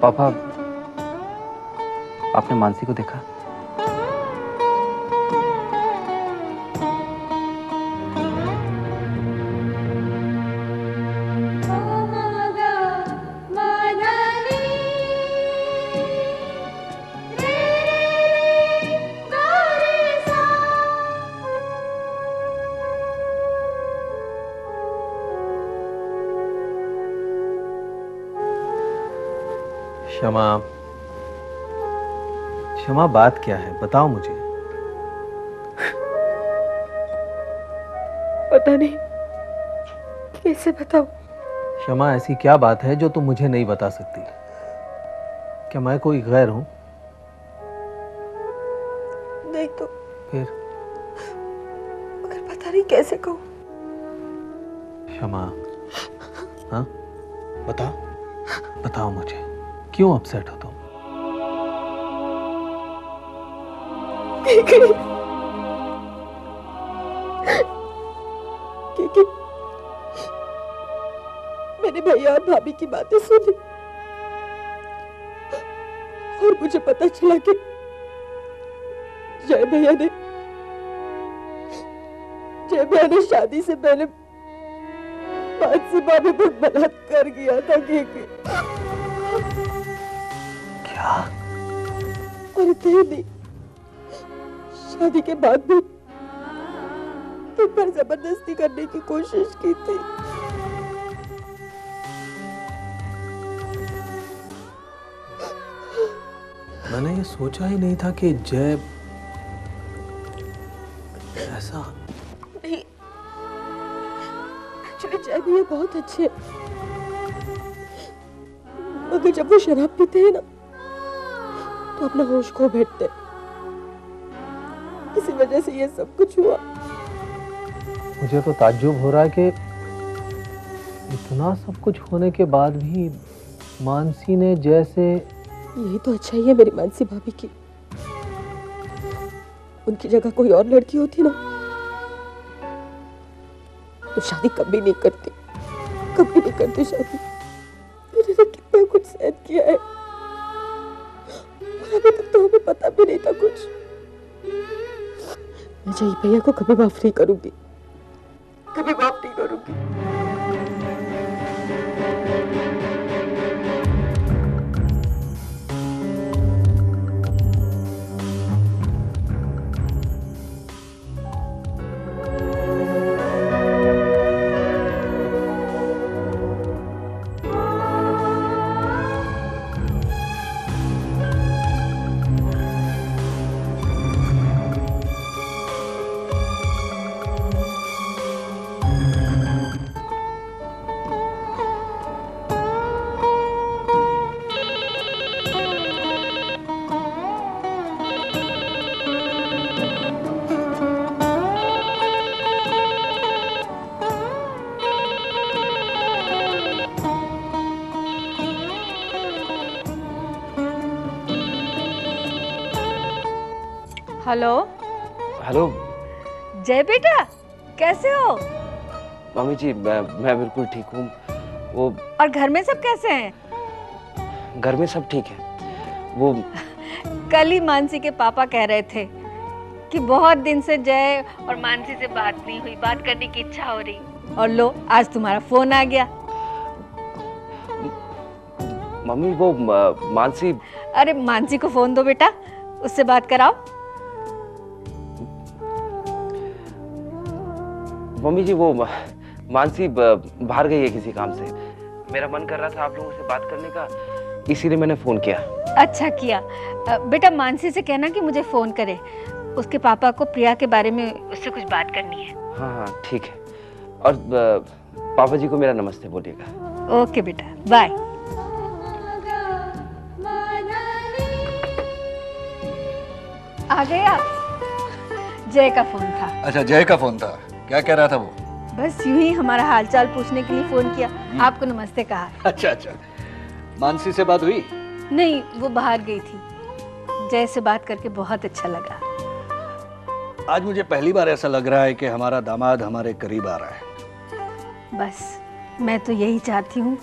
पापा, आपने मानसी को देखा? क्षमा, क्षमा, बात क्या है बताओ मुझे। पता नहीं कैसे बताऊं। क्षमा, ऐसी क्या बात है जो तुम मुझे नहीं बता सकती? क्या मैं कोई गैर हूं? नहीं तो फिर? मगर पता नहीं कैसे कहूं। क्षमा, हाँ बताओ मुझे, क्यों अपसेट हो तुम? क्योंकि मैंने भैया और भाभी की बातें सुनी और मुझे पता चला कि जय भैया ने शादी से पहले मानसी भाभी पर बलात्कार किया था। क्या? और इतने नहीं, शादी के बाद भी तुम पर जबरदस्ती करने की कोशिश की थी। मैंने ये सोचा ही नहीं था कि जय ऐसा। नहीं, एक्चुअली जय भैया बहुत अच्छे हैं, मगर जब वो शराब पीते हैं ना तो अपना होश खो बैठते हैं। इसी वजह से ये सब कुछ हुआ। मुझे तो ताज्जुब हो रहा है कि इतना सब कुछ होने के बाद भी मानसी ने जैसे। यही तो अच्छाई है मेरी मानसी भाभी की। उनकी जगह कोई और लड़की होती ना तो शादी कभी नहीं करती, कभी नहीं करती शादी। मैंने कितना कुछ सहन किया है और अभी तक तो हमें पता भी नहीं था कुछ। मैं जय भैया को कभी माफ नहीं करूंगी, कभी माफ नहीं करूंगी। हेलो। हेलो जय बेटा, कैसे हो? मम्मी जी, मैं बिल्कुल ठीक हूँ। वो और घर में सब कैसे हैं? घर में सब ठीक है। वो कल ही मानसी के पापा कह रहे थे कि बहुत दिन से जय और मानसी से बात नहीं हुई, बात करने की इच्छा हो रही। और लो, आज तुम्हारा फोन आ गया। मम्मी, वो मानसी। अरे मानसी को फोन दो बेटा, उससे बात कराओ। मम्मी जी, वो मानसी बाहर गई है किसी काम से। मेरा मन कर रहा था आप लोगों से बात करने का, इसीलिए मैंने फोन किया। अच्छा किया। बेटा मानसी से कहना कि मुझे फोन करे, उसके पापा को प्रिया के बारे में उससे कुछ बात करनी है। हाँ हाँ ठीक है। और पापा जी को मेरा नमस्ते बोलिएगा। ओके बेटा, बाय। आ गए आप? जय का फोन था। अच्छा, जय का फोन था। क्या कह रहा था वो? बस यूं ही हमारा हालचाल पूछने के लिए फोन किया, आपको नमस्ते कहा। अच्छा अच्छा, मानसी से बात हुई? नहीं, वो बाहर गई थी। जय से बात करके बहुत अच्छा लगा। आज मुझे पहली बार ऐसा लग रहा है कि हमारा दामाद हमारे करीब आ रहा है। बस मैं तो यही चाहती हूँ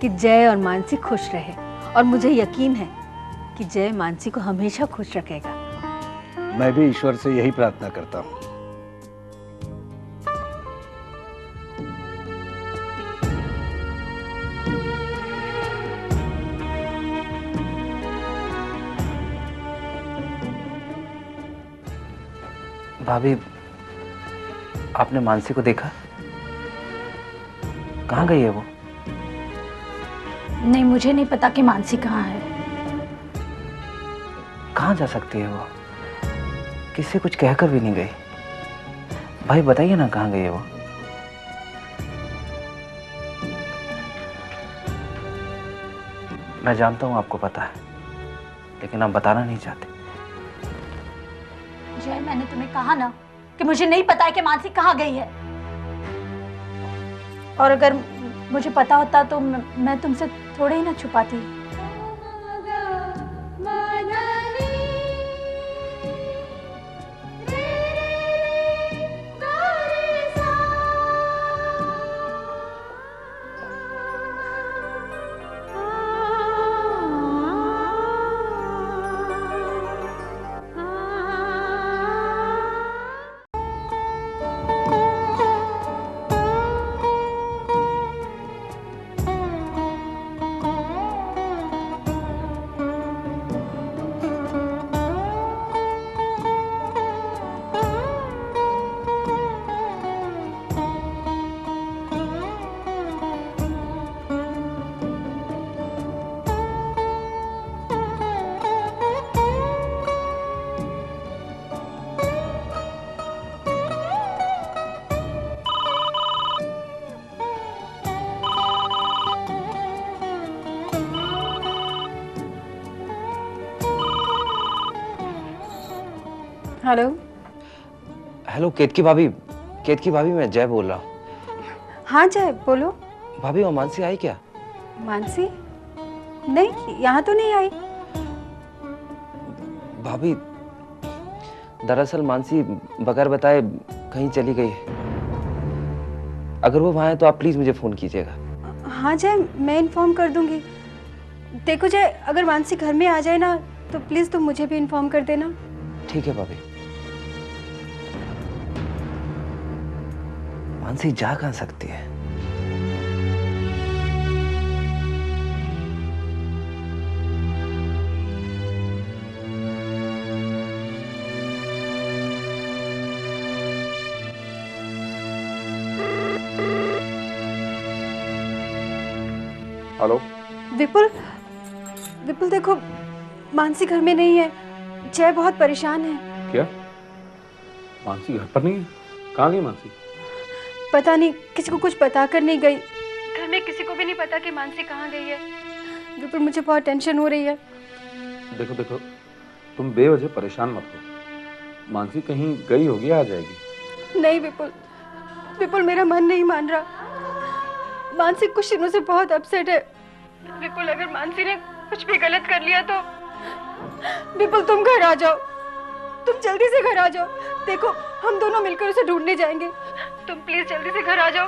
कि जय और मानसी खुश रहे और मुझे यकीन है कि जय मानसी को हमेशा खुश रखेगा। मैं भी ईश्वर से यही प्रार्थना करता हूँ। भाभी, आपने मानसी को देखा? कहाँ गई है वो? नहीं, मुझे नहीं पता कि मानसी कहाँ है। कहाँ जा सकती है वो? किसी कुछ कहकर भी नहीं गई। भाई बताइए ना, कहाँ गई है वो? मैं जानता हूँ आपको पता है, लेकिन आप बताना नहीं चाहते। जय, मैंने तुम्हें कहा ना कि मुझे नहीं पता है कि मानसी कहाँ गई है। और अगर मुझे पता होता तो मैं तुमसे थोड़े ही ना छुपाती। हेलो। हेलो केतकी भाभी, केतकी भाभी, मैं जय बोल रहा हूँ। हाँ जय, बोलो। भाभी वो मानसी आई क्या? मानसी? नहीं, यहाँ तो नहीं आई। भाभी दरअसल मानसी बगैर बताए कहीं चली गई है। अगर वो वहाँ है तो आप प्लीज मुझे फोन कीजिएगा। हाँ जय, मैं इन्फॉर्म कर दूंगी। देखो जय, अगर मानसी घर में आ जाए ना तो प्लीज तुम मुझे भी इन्फॉर्म कर देना। ठीक है भाभी। मानसी जा कहाँ सकती है? हेलो विपुल, विपुल देखो, मानसी घर में नहीं है। जय बहुत परेशान है। क्या मानसी घर पर नहीं है? कहाँ गई मानसी? पता नहीं, किसी को कुछ बता कर नहीं गई। घर में किसी को भी नहीं पता कि मानसी कहाँ गई है। विपुल मुझे बहुत टेंशन हो रही है। देखो देखो, तुम बेवजह परेशान मत हो। मानसी कहीं गई होगी, आ जाएगी। नहीं विपुल, विपुल मेरा मन नहीं मान रहा। मानसी कुछ दिनों से बहुत अपसेट है। विपुल अगर मानसी ने कुछ भी गलत कर लिया तो विपुल तुम घर आ जाओ, तुम जल्दी से घर आ जाओ। देखो हम दोनों मिलकर उसे ढूंढने जाएंगे। तुम प्लीज जल्दी से घर आ जाओ।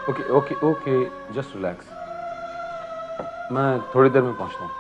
Okay okay okay, just relax. मैं थोड़ी देर में पहुंचता हूँ।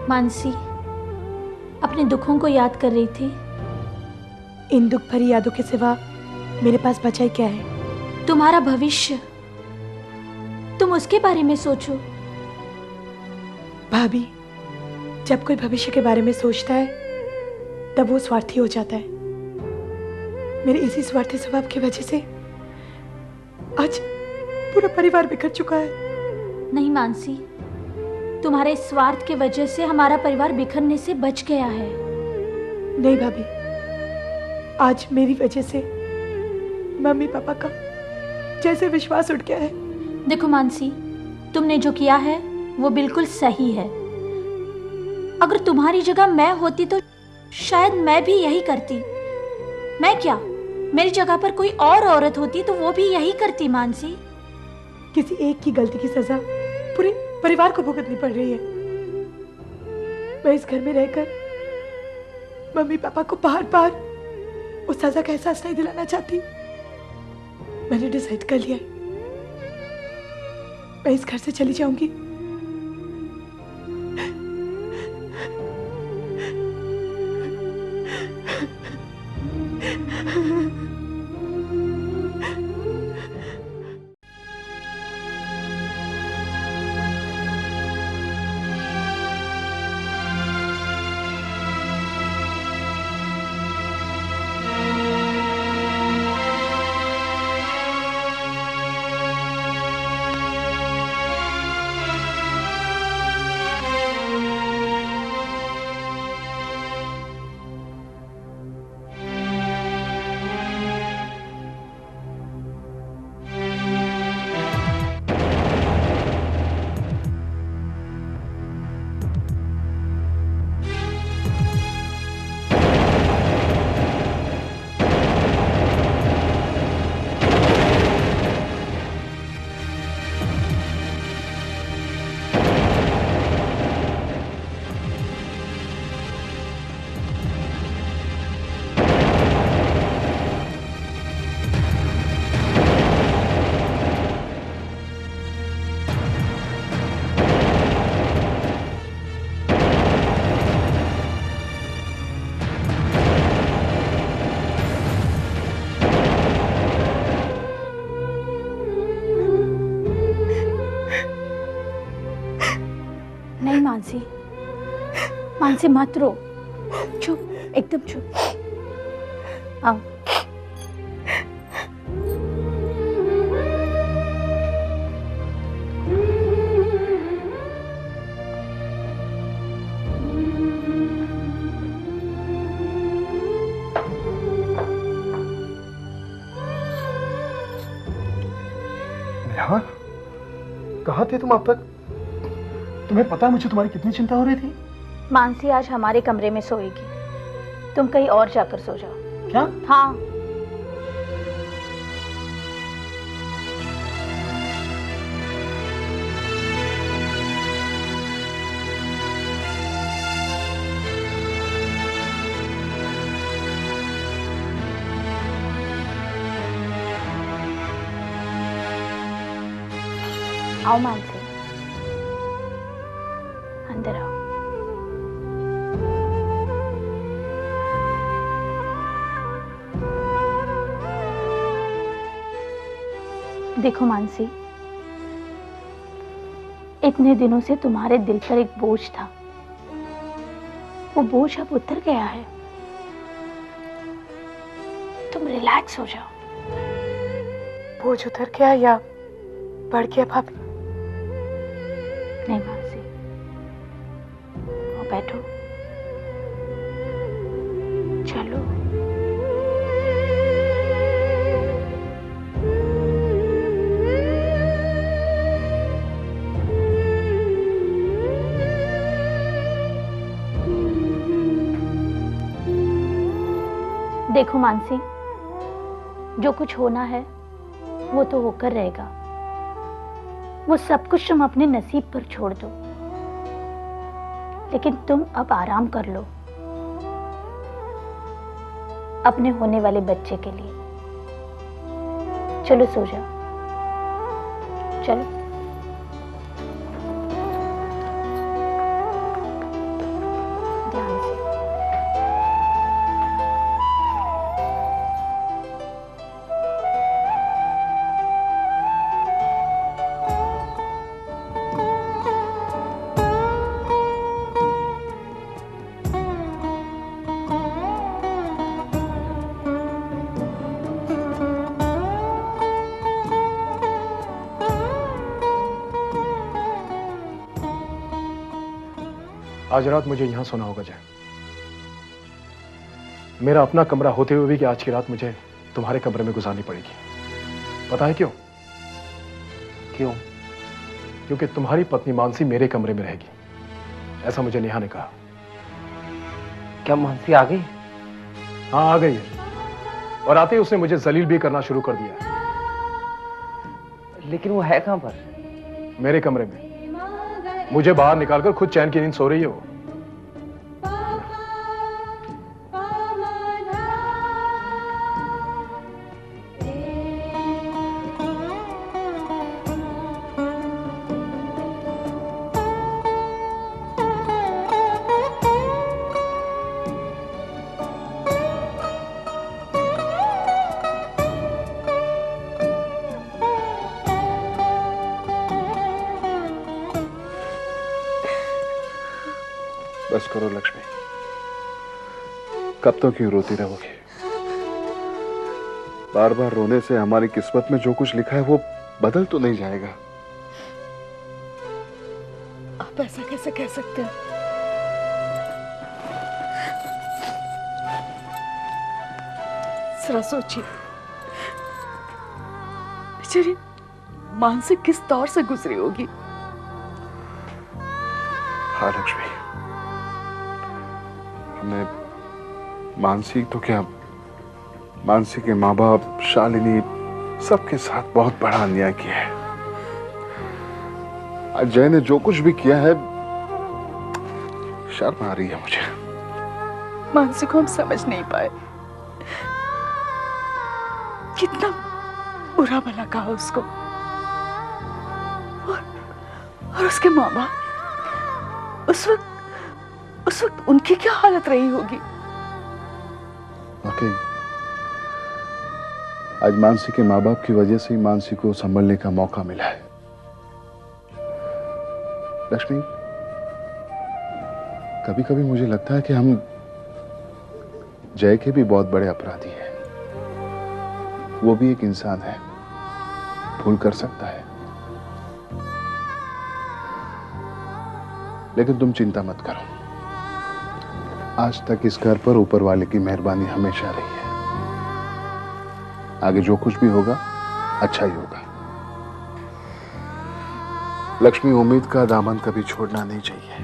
मानसी अपने दुखों को याद कर रही थी। इन दुख भरी यादों के सिवा मेरे पास बचा ही क्या है? तुम्हारा भविष्य, तुम उसके बारे में सोचो। भाभी, जब कोई भविष्य के बारे में सोचता है तब वो स्वार्थी हो जाता है। मेरे इसी स्वार्थी स्वभाव की वजह से आज पूरा परिवार बिखर चुका है। नहीं मानसी, तुम्हारे स्वार्थ के वजह से हमारा परिवार बिखरने से बच गया है। नहीं भाभी, आज मेरी वजह से मम्मी पापा का जैसे विश्वास उठ गया है। देखो मानसी, तुमने जो किया है वो बिल्कुल सही है। अगर तुम्हारी जगह मैं होती तो शायद मैं भी यही करती। मैं क्या, मेरी जगह पर कोई और औरत होती तो वो भी यही करती। मानसी, किसी एक की गलती की सजा पूरे परिवार को भुगतनी पड़ रही है। मैं इस घर में रहकर मम्मी पापा को बार बार उस सजा का एहसास नहीं दिलाना चाहती। मैंने डिसाइड कर लिया है, मैं इस घर से चली जाऊंगी। नहीं मानसी, मानसी मत रो। चुप, एकदम चुप। आओ। नेहा, कहाँ थे तुम अब तक? तुम्हें पता है मुझे तुम्हारी कितनी चिंता हो रही थी? मानसी आज हमारे कमरे में सोएगी, तुम कहीं और जाकर सो जाओ। क्या? हाँ। आओ मानसी, अंदर आओ। देखो मानसी, इतने दिनों से तुम्हारे दिल पर एक बोझ था, वो बोझ अब उतर गया है। तुम रिलैक्स हो जाओ। बोझ उतर गया या बढ़ गया भाभी? नहीं मानसी, वो बैठो, चलो। देखो मानसी, जो कुछ होना है वो तो होकर रहेगा। वो सब कुछ तुम अपने नसीब पर छोड़ दो, लेकिन तुम अब आराम कर लो अपने होने वाले बच्चे के लिए। चलो सो जाओ, चलो। आज रात मुझे यहां सोना होगा जय। मेरा अपना कमरा होते हुए भी कि आज की रात मुझे तुम्हारे कमरे में गुजारनी पड़ेगी। पता है क्यों? क्यों? क्योंकि तुम्हारी पत्नी मानसी मेरे कमरे में रहेगी, ऐसा मुझे नेहा ने कहा। क्या मानसी आ गई? हाँ आ गई है, और आते ही उसने मुझे जलील भी करना शुरू कर दिया। लेकिन वो है कहां पर? मेरे कमरे में। मुझे बाहर निकालकर खुद चैन की नींद सो रही है वो। बस करो लक्ष्मी, कब तक क्यों रोती रहोगी? बार बार रोने से हमारी किस्मत में जो कुछ लिखा है वो बदल तो नहीं जाएगा। आप ऐसा कैसे कह सकते हैं? जरा सोचिए, बेचारी मानसिक किस दौर से गुजरी होगी। हाँ लक्ष्मी, हमने मानसी तो क्या, मानसी के माँ बाप, शालिनी, सबके साथ बहुत बड़ा अन्याय किया है। आज जय ने जो कुछ भी किया है, शर्म आ रही है मुझे। मानसी को हम समझ नहीं पाए, कितना बुरा भला कहा उसको, और उसके माँ बाप, उस वक्त उनकी क्या हालत रही होगी। वाकई आज मानसी के माँ बाप की वजह से ही मानसी को संभलने का मौका मिला है। लक्ष्मी, कभी कभी मुझे लगता है कि हम जय के भी बहुत बड़े अपराधी हैं। वो भी एक इंसान है, भूल कर सकता है। लेकिन तुम चिंता मत करो, आज तक इस घर पर ऊपर वाले की मेहरबानी हमेशा रही है। आगे जो कुछ भी होगा अच्छा ही होगा। लक्ष्मी, उम्मीद का दामन कभी छोड़ना नहीं चाहिए।